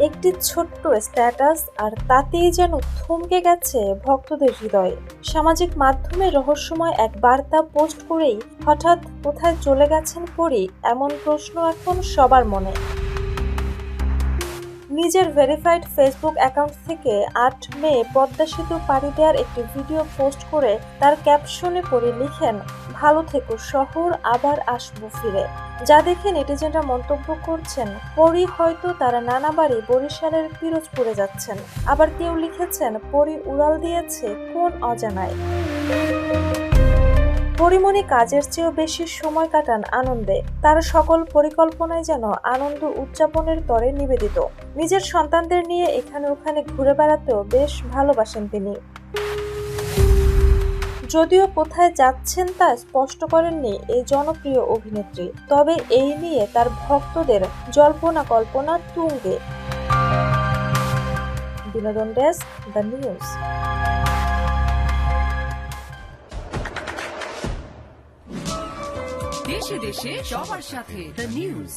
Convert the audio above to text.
একটি ছোট্ট স্ট্যাটাস আর তাতেই যেন থমকে গেছে ভক্তদের হৃদয়। সামাজিক মাধ্যমে রহস্যময় এক বার্তা পোস্ট করেই হঠাৎ কোথায় চলে গেছেন পরী, এমন প্রশ্ন এখন সবার মনে। নিজের ভেরিফাইড ফেসবুক অ্যাকাউন্ট থেকে ৮ মে পদ্মা সেতু পাড়ি দেওয়ার একটি ভিডিও পোস্ট করে তার ক্যাপশনে পড়ে লিখেন, ভালো থেকো শহর, আবার আসবো ফিরে। যা দেখে নেটিজেনরা মন্তব্য করছেন, পরী হয়তো তারা নানাবারই বরিশালের পিরোজপুরে যাচ্ছেন। আবার কেউ লিখেছেন, পরী উড়াল দিয়েছে কোন অজানায়। পরীমণি কাজের চেয়েও বেশি সময় কাটান আনন্দে। তার সকল পরিকল্পনায় যেন আনন্দ উদযাপনের তরে নিবেদিত। নিজের সন্তানদের নিয়ে এখানে ওখানে ঘুরে বেড়াতেও বেশ ভালোবাসেন তিনি। যদিও কোথায় যাচ্ছেন তা স্পষ্ট করেননি এই জনপ্রিয় অভিনেত্রী, তবে এই নিয়ে তার ভক্তদের জল্পনা কল্পনা তুঙ্গে। বিনোদন ডেস্ক, দ্য নিউজ। দেশে দেশে সবার সাথে দ্য নিউজ।